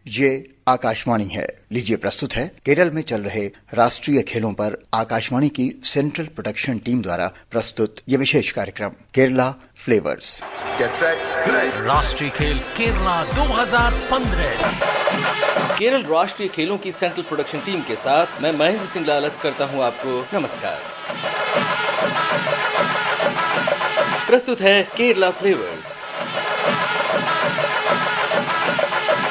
ये आकाशवाणी है। लीजिए प्रस्तुत है केरल में चल रहे राष्ट्रीय खेलों पर आकाशवाणी की सेंट्रल प्रोडक्शन टीम द्वारा प्रस्तुत ये विशेष कार्यक्रम केरला फ्लेवर्स। राष्ट्रीय खेल केरला 2015। केरल राष्ट्रीय खेलों की सेंट्रल प्रोडक्शन टीम के साथ मैं महेंद्र सिंह लालस करता हूं आपको नमस्कार। प्रस्तुत है केरला फ्लेवर्स।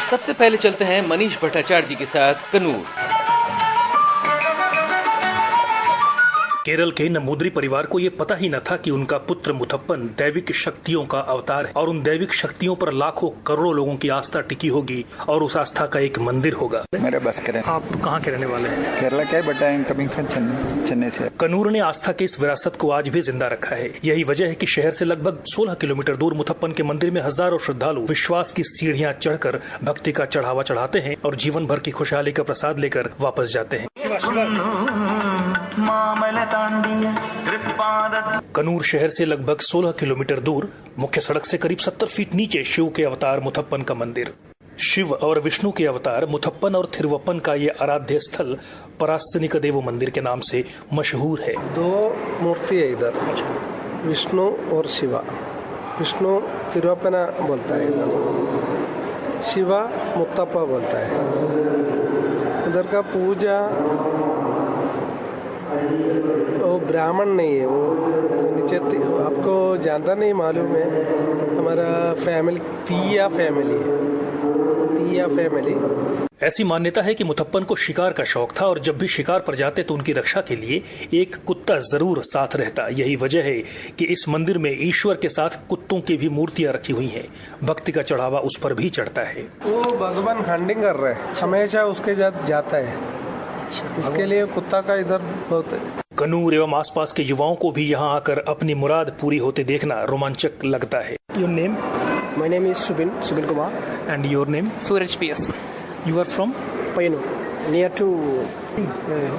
सबसे पहले चलते हैं मनीष भट्टाचार्य जी के साथ कन्नूर। केरल के नमूद्री परिवार को ये पता ही न था कि उनका पुत्र मुथप्पन दैविक शक्तियों का अवतार है और उन दैविक शक्तियों पर लाखों करोड़ों लोगों की आस्था टिकी होगी और उस आस्था का एक मंदिर होगा। मेरे बस करें। आप कहाँ के रहने वाले हैं? केरला के, but I am coming from Chennai से। कन्नूर ने आस्था के इस विरासत को आज भी जिंदा रखा है। यही वजह है कि शहर से लगभग 16 किलोमीटर दूर मुथप्पन के मंदिर में हजारों श्रद्धालु विश्वास की सीढ़ियां चढ़कर भक्ति का चढ़ावा चढ़ाते हैं और जीवन भर की खुशहाली का प्रसाद लेकर वापस जाते हैं। कन्नूर शहर से लगभग 16 किलोमीटर दूर मुख्य सड़क से करीब 70 फीट नीचे शिव के अवतार मुथप्पन का मंदिर। शिव और विष्णु के अवतार मुथप्पन और थिरुवप्पन का ये आराध्य स्थल परास्सनिकदेव मंदिर के नाम से मशहूर है। 2 मूर्ति है इधर, विष्णु और शिवा। विष्णु तिरुवप्पना बोलता है इधर, शिवा मुत्तप्पा बोलता है। इधर का पूजा वो ब्राह्मण नहीं है, वो नीचे आपको जानता नहीं मालूम है। हमारा फैमिली तीया फैमिली। ऐसी मान्यता है कि मुथप्पन को शिकार का शौक था और जब भी शिकार पर जाते तो उनकी रक्षा के लिए एक कुत्ता जरूर साथ रहता। यही वजह है कि इस मंदिर में ईश्वर के साथ कुत्तों की भी मूर्तियां रखी हुई हैं। भक्ति का चढ़ावा उस पर भी चढ़ता है। वो भगवान खंडिंग कर रहे हैं, हमेशा उसके साथ जाता है, इसके लिए कुत्ता का इधर बहुत है। कन्नूर एवं आसपास के युवाओं को भी यहाँ आकर अपनी मुराद पूरी होते देखना रोमांचक लगता है। Your name? My name is Subin Kumar. And your name? Suraj PS। You are from? Payyanur, near to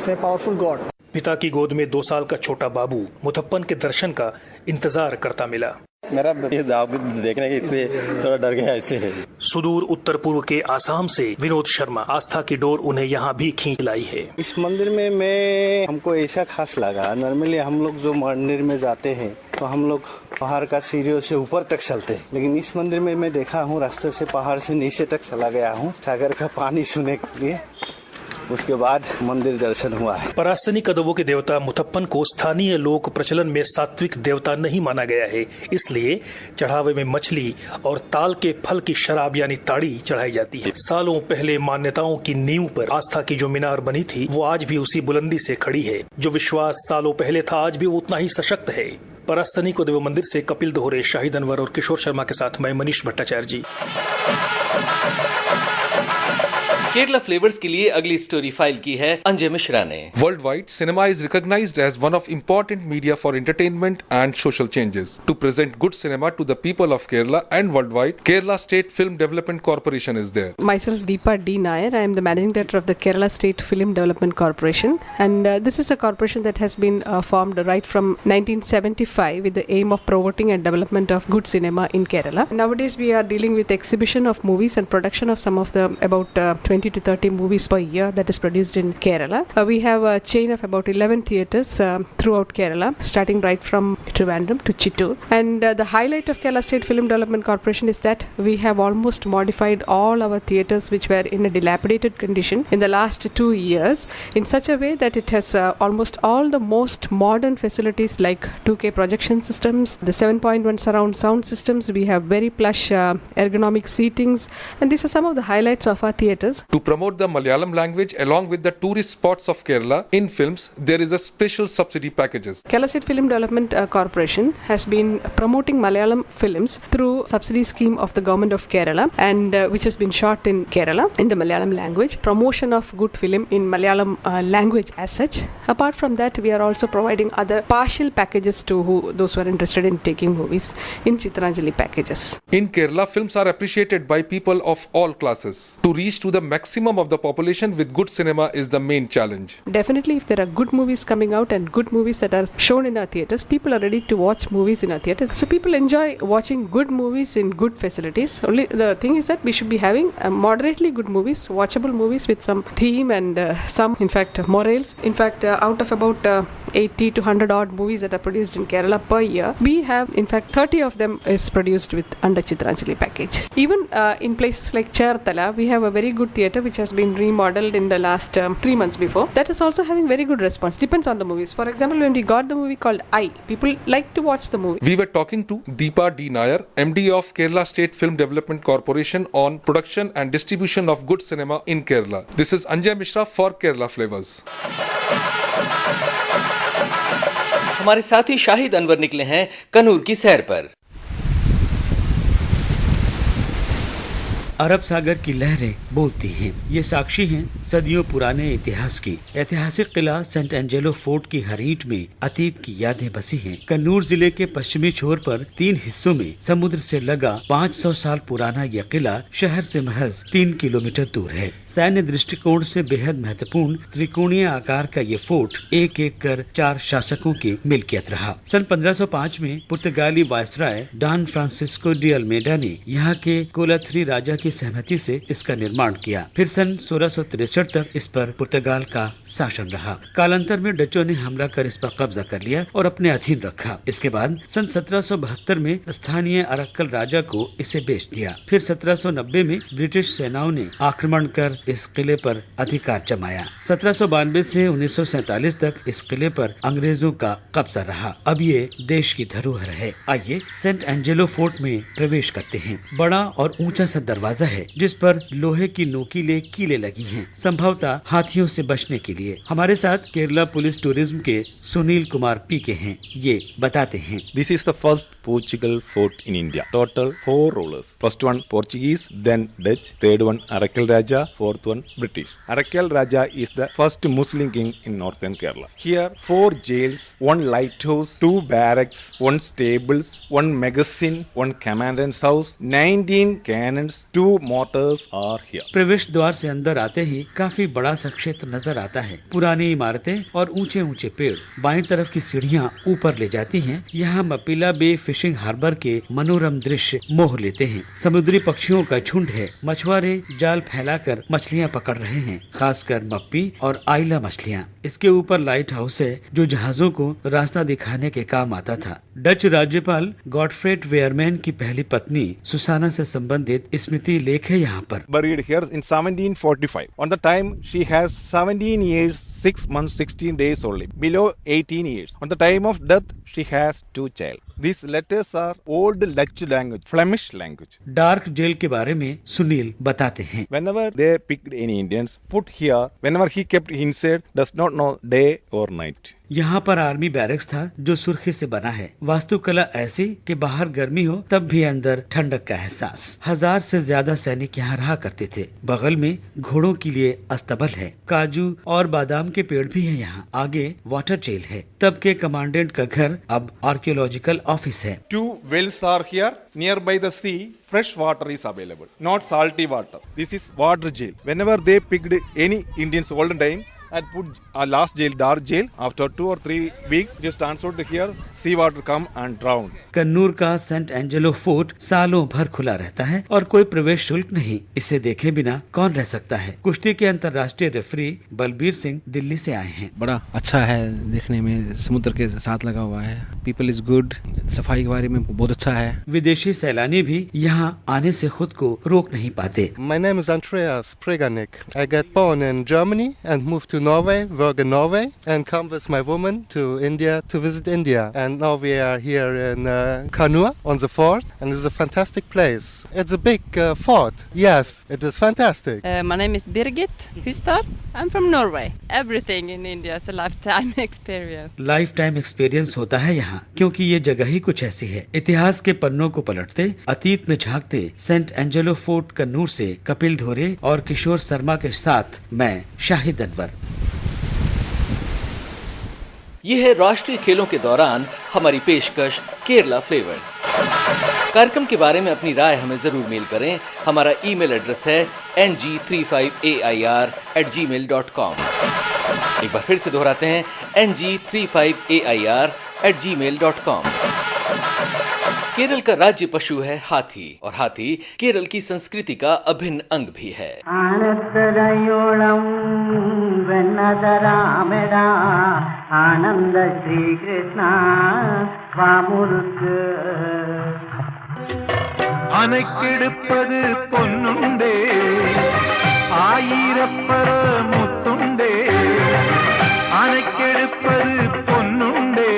say powerful god. पिता की गोद में 2 साल का छोटा बाबू मुथप्पन के दर्शन का इंतजार करता मिला। मेरा ये दाव देखने के इसलिए थोड़ा डर गया इसलिए। सुदूर उत्तर पूर्व के आसाम से विनोद शर्मा आस्था की डोर उन्हें यहाँ भी खींच लाई है। इस मंदिर में हमको ऐसा खास लगा। नॉर्मली हम लोग जो मंदिर में जाते हैं तो हम लोग पहाड़ का सीढ़ियों से ऊपर तक चलते हैं, लेकिन इस मंदिर में मैं देखा हूँ रास्ते से पहाड़ से नीचे तक चला गया हूँ सागर का पानी छूने के लिए। उसके बाद मंदिर दर्शन हुआ है। परास्सनिकदेव के देवता मुथप्पन को स्थानीय लोक प्रचलन में सात्विक देवता नहीं माना गया है, इसलिए चढ़ावे में मछली और ताल के फल की शराब यानी ताड़ी चढ़ाई जाती है। सालों पहले मान्यताओं की नींव पर आस्था की जो मीनार बनी थी वो आज भी उसी बुलंदी से खड़ी है। जो विश्वास सालों पहले था आज भी उतना ही सशक्त है। परास्सनिकदेव मंदिर से कपिल दोहरे, शाहिद अनवर और किशोर शर्मा के साथ मैं मनीष भट्टाचार्य जी। केरला फ्लेवर्स के लिए अगली स्टोरी फाइल की है अंजय मिश्रा ने। Worldwide, cinema is recognized as one of important media for entertainment and social changes. To present good cinema to the people of Kerala and worldwide, Kerala State Film Development Corporation is there. Myself Deepa D. Nair. I am the Managing Director of the Kerala State Film Development Corporation, and this is a corporation that has been formed right from 1975 with the aim of promoting and development of good cinema in Kerala. Nowadays we are dealing with exhibition of movies and production of some of the about 20 to 30 movies per year that is produced in Kerala. We have a chain of about 11 theatres throughout Kerala, starting right from Trivandrum to Chittoor. And the highlight of Kerala State Film Development Corporation is that we have almost modified all our theatres which were in a dilapidated condition in the last 2 years in such a way that it has almost all the most modern facilities like 2K projection systems, the 7.1 surround sound systems. We have very plush ergonomic seatings, and these are some of the highlights of our theatres. To promote the Malayalam language along with the tourist spots of Kerala in films, there is a special subsidy packages. Kerala State Film Development Corporation has been promoting Malayalam films through subsidy scheme of the government of Kerala, and which has been shot in Kerala in the Malayalam language. Promotion of good film in Malayalam language as such. Apart from that, we are also providing other partial packages to those who are interested in taking movies in Chitranjali packages. In Kerala, films are appreciated by people of all classes. To reach to the maximum of the population with good cinema is the main challenge. Definitely, if there are good movies coming out and good movies that are shown in our theatres, people are ready to watch movies in our theatres. So people enjoy watching good movies in good facilities. Only the thing is that we should be having moderately good movies, watchable movies with some theme and some, in fact, morals. In fact, out of about 80 to 100 odd movies that are produced in Kerala per year, we have, in fact, 30 of them is produced with under Chitranjali package. Even in places like Cherthala, we have a very good theatre which has been remodeled in the last 3 months before. That is also having very good response. Depends on the movies. For example, when we got the movie called I, people like to watch the movie. We were talking to Deepa D. Nair, MD of Kerala State Film Development Corporation, on production and distribution of good cinema in Kerala. This is Anjay Mishra for Kerala Flavors. हमारे साथी शाहिद अनवर निकले हैं कन्नूर की सैर पर। अरब सागर की लहरें बोलती हैं। ये साक्षी हैं सदियों पुराने इतिहास की। ऐतिहासिक किला सेंट एंजेलो फोर्ट की हरीट में अतीत की यादें बसी हैं। कन्नूर जिले के पश्चिमी छोर पर 3 हिस्सों में समुद्र से लगा 500 साल पुराना यह किला शहर से महज 3 किलोमीटर दूर है। सैन्य दृष्टिकोण से बेहद महत्वपूर्ण त्रिकोणीय आकार का ये फोर्ट एक एक कर 4 शासकों की मिल्कियत रहा। सन 1505 में पुर्तगाली viceroy Don Francisco de Almeida ने यहाँ के कोलाथ्री राजा की सहमति से इसका निर्माण किया। फिर सन 1663 तक इस पर पुर्तगाल का शासन रहा। कालांतर में डचों ने हमला कर इस पर कब्जा कर लिया और अपने अधीन रखा। इसके बाद सन 1772 में स्थानीय अरक्कल राजा को इसे बेच दिया। फिर 1790 में ब्रिटिश सेनाओं ने आक्रमण कर इस किले पर अधिकार जमाया। 1792 से 1947 तक इस किले पर अंग्रेजों का कब्जा रहा। अब ये देश की धरोहर है। आइए सेंट एंजेलो फोर्ट में प्रवेश करते हैं। बड़ा और ऊंचा सा दरवाजा है जिस पर लोहे की नोकीले कीलें लगी हैं, संभवतः हाथियों से बचने के लिए। हमारे साथ केरला पुलिस टूरिज्म के सुनील कुमार पीके हैं। ये बताते हैं। This is the first Portugal fort in India. Total 4 rulers. First one Portuguese, then Dutch, third one Arakkal Raja, fourth one British. Arakkal Raja is the first Muslim king in northern Kerala. Here 4 jails, 1 lighthouse, 2 barracks, 1 stables, 1 magazine, 1 commandant's house, 19 cannons, 2 mortars are here. प्रवेश द्वार से अंदर आते ही काफी बड़ा सा क्षेत्र नजर आता है। पुरानी इमारतें और ऊंचे ऊंचे पेड़। बाईं तरफ की सीढ़ियां ऊपर ले जाती हैं। यहाँ मपीला बे फिशिंग हार्बर के मनोरम दृश्य मोह लेते हैं। समुद्री पक्षियों का झुंड है। मछुआरे जाल फैलाकर मछलियाँ पकड़ रहे हैं, खासकर मप्पी और आइला मछलियाँ। इसके ऊपर लाइट हाउस है जो जहाजों को रास्ता दिखाने के काम आता था। डच राज्यपाल गॉडफ्रेड वेयरमैन की पहली पत्नी सुसाना से संबंधित स्मृति लेख है यहाँ पर। Buried here in 1745. On the time she has 17 years, 6 months, 16 days only. Below 18 years. On the time of death, she has 2 children. These letters are old Dutch language, Flemish language. Dark jail के बारे में सुनील बताते हैं। Whenever they picked any Indians, put here, whenever he kept inside, does not know day or night. यहाँ पर army barracks था जो सुर्खी से बना है। वास्तुकला ऐसी कि बाहर गर्मी हो तब भी अंदर ठंडक का एहसास। 1000 से ज्यादा सैनिक यहाँ रहा करते थे। बगल में घोड़ों के लिए अस्तबल है। काजू और बादाम के पेड़ भी हैं यहाँ। आगे वाटर जेल है। तब के कमांडेंट का घर अब आर्कियोलॉजिकल ऑफिस है। 2 wells are here nearby the sea. Fresh water is available, not salty water. This is water jail. Whenever they picked any Indians olden time and put a last jail, dark jail, after 2 or 3 weeks, just transferred to here, sea water come and drown. Kannur का Saint Angelo fort सालों भर खुला रहता है और कोई प्रवेश शुल्क नहीं। इसे देखे बिना कौन रह सकता है। कुश्ती के अंतर्राष्ट्रीय रेफरी बलबीर सिंह दिल्ली से आए हैं। बड़ा अच्छा है देखने में, समुद्र के साथ लगा हुआ है। पीपल इज गुड, सफाई के बारे में बहुत अच्छा है। विदेशी सैलानी भी यहाँ आने से खुद को रोक नहीं पाते। My name is Andreas Preganik. I got born in Germany and moved to Norway, work in Norway, and come with my woman to India to visit India. And now we are here in Kannur on the fort, and it's a fantastic place. It's a big fort. Yes, it is fantastic. My name is Birgit Hustad. I'm from Norway. Everything in India is a lifetime experience. Life time experience होता है यहाँ, क्योंकि ये जगह ही कुछ ऐसी है। इतिहास के पन्नों को पलटते, अतीत में झांकते सेंट एंजेलो फोर्ट कन्नूर से कपिल धोरे और किशोर शर्मा के साथ मैं शाहिद अनवर। ये है राष्ट्रीय खेलों के दौरान हमारी पेशकश केरला फ्लेवर्स। कार्यक्रम के बारे में अपनी राय हमें जरूर मेल करें। हमारा ईमेल एड्रेस है ng35air@gmail.com। एक बार फिर से दोहराते हैं, ng35air@gmail.com। केरल का राज्य पशु है हाथी, और हाथी केरल की संस्कृति का अभिन्न अंग भी है। आनंद श्री कृष्ण അനക്കെടുപ്പത് പൊന്നുണ്ടേ ആയിരപ്പറ മുത്തുണ്ടേ അനക്കെടുപ്പത് പൊന്നുണ്ടേ।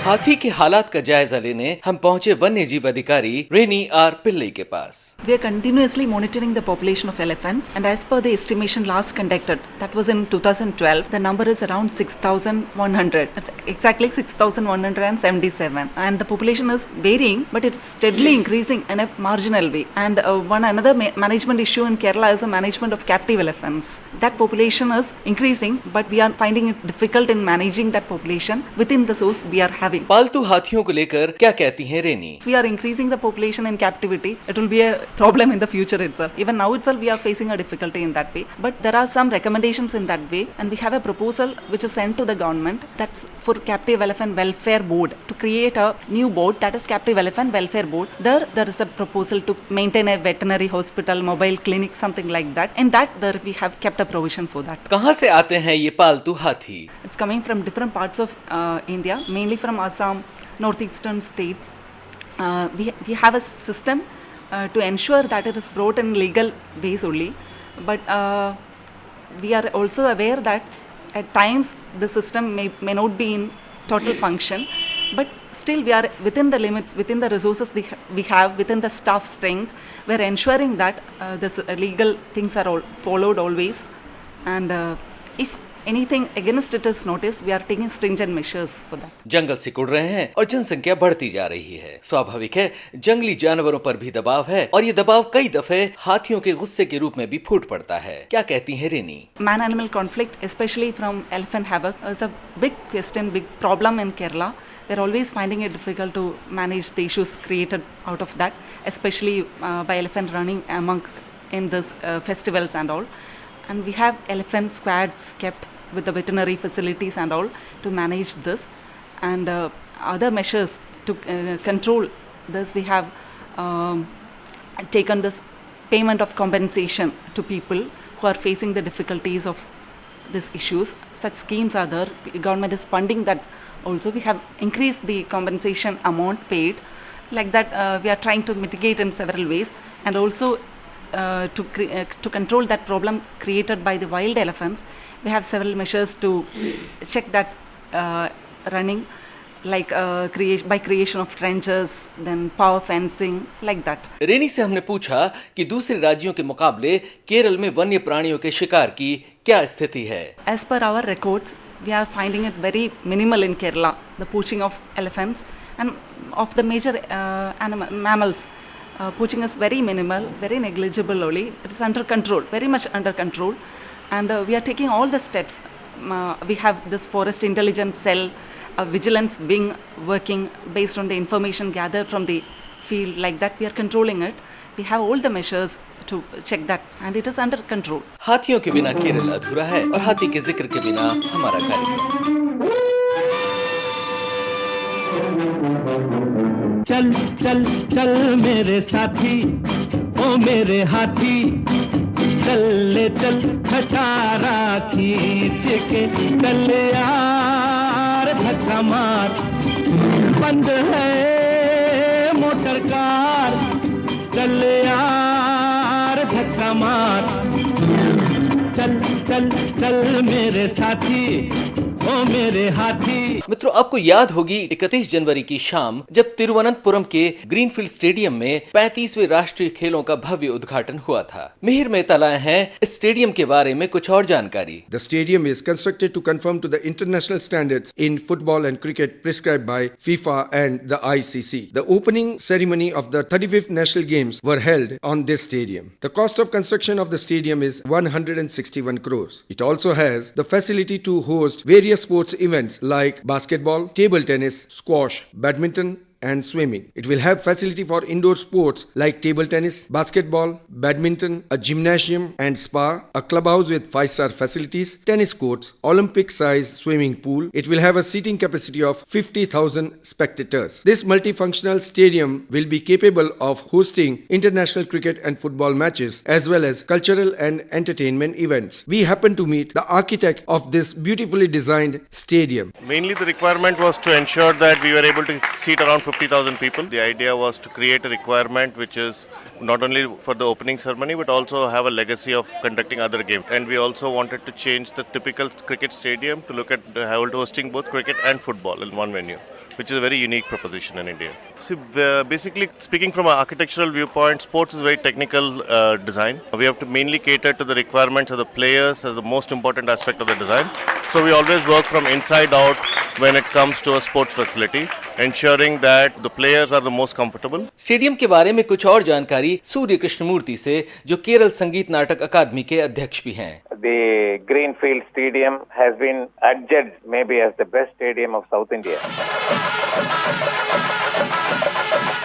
हाथी के हालात का जायजा लेने हम पहुंचे वन्य जीव अधिकारी रेनी आर पिल्लई के पास। We are continuously monitoring the population of elephants, and as per the estimation last conducted, that was in 2012, the number is around 6,100. It's exactly 6,177, and the population is varying, but it's steadily increasing in a marginal way. And another management issue in Kerala is the management of captive elephants. That population is increasing, but we are finding it difficult in managing that population within the source we are having. पालतू हाथियों को लेकर क्या कहती हैं रेनी? If we are increasing the population in captivity, it will be a problem in the future itself. Even now itself we are facing a difficulty in that way. But there are some recommendations in that way, and we have a proposal which is sent to the government, that's for Captive Elephant Welfare Board, to create a new board, that is Captive Elephant Welfare Board. There is a proposal to maintain a veterinary hospital, mobile clinic, something like that. In that there we have kept a provision for that. कहाँ से आते हैं ये पालतू हाथी? It's coming from different parts of India, mainly from Assam, northeastern states. We have a system to ensure that it is brought in legal ways only, but we are also aware that at times the system may not be in total function, but still we are within the limits, within the resources we have, within the staff strength. We are ensuring that this legal things are all followed always, and if anything against it is noticed, we are taking stringent measures for that. जंगल सिकुड़ रहे हैं और जनसंख्या बढ़ती जा रही है। स्वाभाविक है जंगली जानवरों पर भी दबाव है, और ये दबाव कई दफे हाथियों के गुस्से के रूप में भी फूट पड़ता है। क्या कहती हैं रेनी? Man-animal conflict, especially from elephant havoc, is a big question, big problem in Kerala. We're always finding it difficult to manage the issues created out of that, especially by elephant running among in this festivals and all. And we have elephant squads kept with the veterinary facilities and all to manage this, and other measures to control this. We have taken this payment of compensation to people who are facing the difficulties of these issues. Such schemes are there. The government is funding that also. We have increased the compensation amount paid. Like that, we are trying to mitigate in several ways, and also to control that problem created by the wild elephants. We have several measures to check that running, like by creation of trenches, then power fencing, like that. रेनी से हमने पूछा कि दूसरे राज्यों के मुकाबले केरल में वन्य प्राणियों के शिकार की क्या स्थिति है? As per our records, we are finding it very minimal in Kerala, the poaching of elephants, and of the major mammals. Poaching is very minimal, very negligible only. It is under control, very much under control. And we are taking all the steps. We have this forest intelligence cell, a vigilance wing working based on the information gathered from the field, like that we are controlling it. We have all the measures to check that, and it is under control. हाथियों के बिना केरल अधूरा है, और हाथी के जिक्र के बिना हमारा कार्यक्रम। चल चल चल मेरे साथी, ओ मेरे हाथी, चल ले चल खटारा खींच के, चल यार धक्का मार, बंद है मोटर कार, चल यार धक्का मार, चल चल चल मेरे साथी, ओ मेरे हाथी। मित्रों, आपको याद होगी 31 जनवरी की शाम जब तिरुवनंतपुरम के ग्रीनफील्ड स्टेडियम में 35वें राष्ट्रीय खेलों का भव्य उद्घाटन हुआ था। मिहिर मेहता लाए हैं इस स्टेडियम के बारे में कुछ और जानकारी। The stadium is constructed to conform to the international standards in football and cricket prescribed by FIFA and the ICC. The opening ceremony of the 35th National Games were held on this stadium. The cost of construction of the stadium is 161 crores. It also has the facility to host various various sports events like basketball, table tennis, squash, badminton, and swimming. It will have facility for indoor sports like table tennis, basketball, badminton, a gymnasium and spa, a clubhouse with 5-star facilities, tennis courts, Olympic-size swimming pool. It will have a seating capacity of 50,000 spectators. This multifunctional stadium will be capable of hosting international cricket and football matches as well as cultural and entertainment events. We happen to meet the architect of this beautifully designed stadium. Mainly the requirement was to ensure that we were able to seat around 50,000 people. The idea was to create a requirement which is not only for the opening ceremony but also have a legacy of conducting other games. And we also wanted to change the typical cricket stadium to look at hosting both cricket and football in one venue, which is a very unique proposition in India. See, basically speaking from an architectural viewpoint, sports is very technical design. We have to mainly cater to the requirements of the players as the most important aspect of the design. So we always work from inside out when it comes to a sports facility, ensuring that the players are the most comfortable. Stadium के बारे में कुछ और जानकारी सूर्य कृष्णमूर्ति से, जो केरल संगीत नाटक अकादमी के अध्यक्ष भी हैं। The Greenfield Stadium has been adjudged maybe as the best stadium of South India.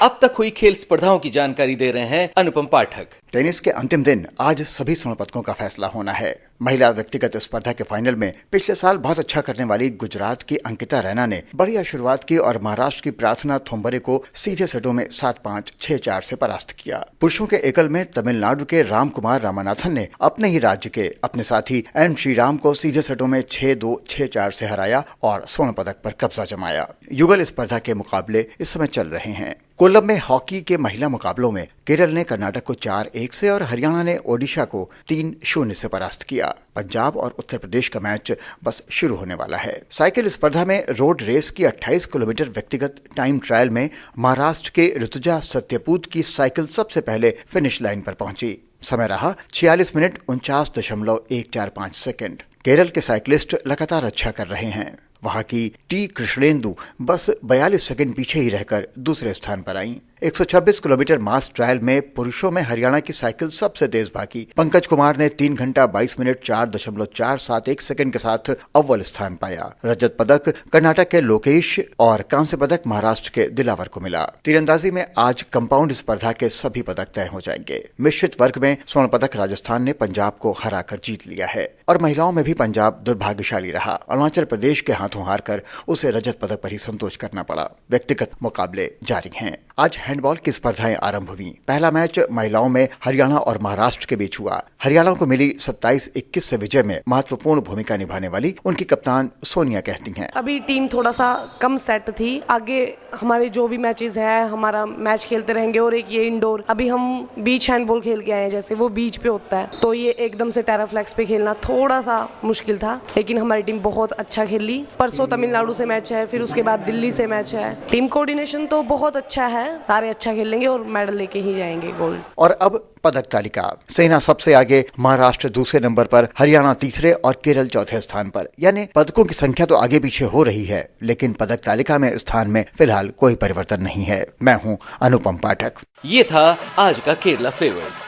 अब तक हुई खेल स्पर्धाओं की जानकारी दे रहे हैं अनुपम पाठक। टेनिस के अंतिम दिन आज सभी स्वर्ण पदकों का फैसला होना है। महिला व्यक्तिगत स्पर्धा के फाइनल में पिछले साल बहुत अच्छा करने वाली गुजरात की अंकिता रैना ने बढ़िया शुरुआत की और महाराष्ट्र की प्रार्थना थोम्बरे को सीधे सेटों में 7-5, 6-4 से परास्त किया। पुरुषों के एकल में तमिलनाडु के राम कुमार रामानाथन ने अपने ही राज्य के अपने साथी एन श्रीराम को सीधे सेटों में 6-2, 6-4 से हराया और स्वर्ण पदक पर कब्जा जमाया। युगल स्पर्धा के मुकाबले इस समय चल रहे हैं। कोल्लम में हॉकी के महिला मुकाबलों में केरल ने कर्नाटक को 4-1 से और हरियाणा ने ओडिशा को 3-0 से परास्त किया। पंजाब और उत्तर प्रदेश का मैच बस शुरू होने वाला है। साइकिल स्पर्धा में रोड रेस की 28 किलोमीटर व्यक्तिगत टाइम ट्रायल में महाराष्ट्र के ऋतुजा सत्यपूत की साइकिल सबसे पहले फिनिश लाइन पर पहुंची। समय रहा 46 मिनट 49.145 सेकंड। केरल के साइकिलिस्ट लगातार अच्छा कर रहे हैं। वहां की टी कृष्णेंदु बस 42 सेकंड पीछे ही रहकर दूसरे स्थान पर आईं। 126 किलोमीटर मास ट्रायल में पुरुषों में हरियाणा की साइकिल सबसे तेज भागी। पंकज कुमार ने 3 घंटा 22 मिनट 4.471 सेकंड के साथ अव्वल स्थान पाया। रजत पदक कर्नाटक के लोकेश और कांस्य पदक महाराष्ट्र के दिलावर को मिला। तीरंदाजी में आज कंपाउंड स्पर्धा के सभी पदक तय हो जाएंगे। मिश्रित वर्ग में स्वर्ण पदक राजस्थान ने पंजाब को हराकर जीत लिया है और महिलाओं में भी पंजाब दुर्भाग्यशाली रहा। अरुणाचल प्रदेश के हाथों हारकर उसे रजत पदक पर ही संतोष करना पड़ा। व्यक्तिगत मुकाबले जारी हैं। आज हैंडबॉल की स्पर्धाएं आरंभ हुई। पहला मैच महिलाओं में हरियाणा और महाराष्ट्र के बीच हुआ। हरियाणा को मिली 27-21 से विजय में महत्वपूर्ण भूमिका निभाने वाली उनकी कप्तान सोनिया कहती हैं, अभी टीम थोड़ा सा कम सेट थी। आगे हमारे जो भी मैचेस है हमारा मैच खेलते रहेंगे और एक ये इंडोर, अभी हम बीच हैंडबॉल खेल के आए हैं, जैसे वो बीच पे होता है, तो ये एकदम से टेराफ्लेक्स पे खेलना थोड़ा सा मुश्किल था, लेकिन हमारी टीम बहुत अच्छा खेली। परसों तमिलनाडु से मैच है, फिर उसके बाद दिल्ली से मैच है। टीम कोऑर्डिनेशन तो बहुत अच्छा है, सारे अच्छा खेलेंगे और मेडल लेके ही जाएंगे गोल्ड। और अब पदक तालिका। सेना सबसे आगे, महाराष्ट्र दूसरे नंबर पर, हरियाणा तीसरे और केरल चौथे स्थान पर। यानी पदकों की संख्या तो आगे पीछे हो रही है, लेकिन पदक तालिका में स्थान में फिलहाल कोई परिवर्तन नहीं है। मैं हूं अनुपम पाठक। ये था आज का केरला फ्लेवर्स।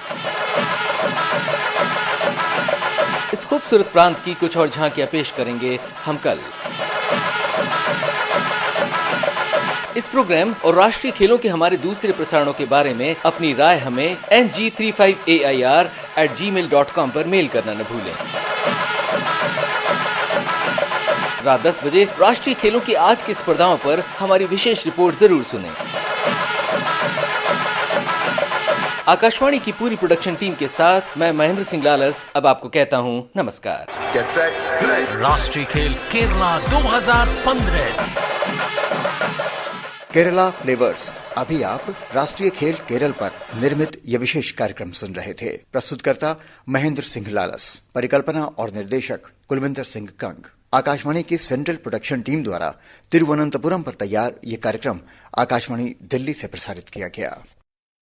इस खूबसूरत प्रांत की कुछ और झांकियां पेश करेंगे हम कल। इस प्रोग्राम और राष्ट्रीय खेलों के हमारे दूसरे प्रसारणों के बारे में अपनी राय हमें ng35air@gmail.com पर मेल करना न भूलें। रात 10 बजे राष्ट्रीय खेलों की आज की स्पर्धाओं पर हमारी विशेष रिपोर्ट जरूर सुनें। आकाशवाणी की पूरी प्रोडक्शन टीम के साथ मैं महेंद्र सिंह लालस अब आपको कहता हूं नमस्कार। राष्ट्रीय खेल केरला 2015। केरला फ्लेवर्स। अभी आप राष्ट्रीय खेल केरल पर निर्मित यह विशेष कार्यक्रम सुन रहे थे। प्रस्तुतकर्ता महेंद्र सिंह लालस, परिकल्पना और निर्देशक कुलविंदर सिंह कंग। आकाशवाणी की सेंट्रल प्रोडक्शन टीम द्वारा तिरुवनंतपुरम पर तैयार यह कार्यक्रम आकाशवाणी दिल्ली से प्रसारित किया गया।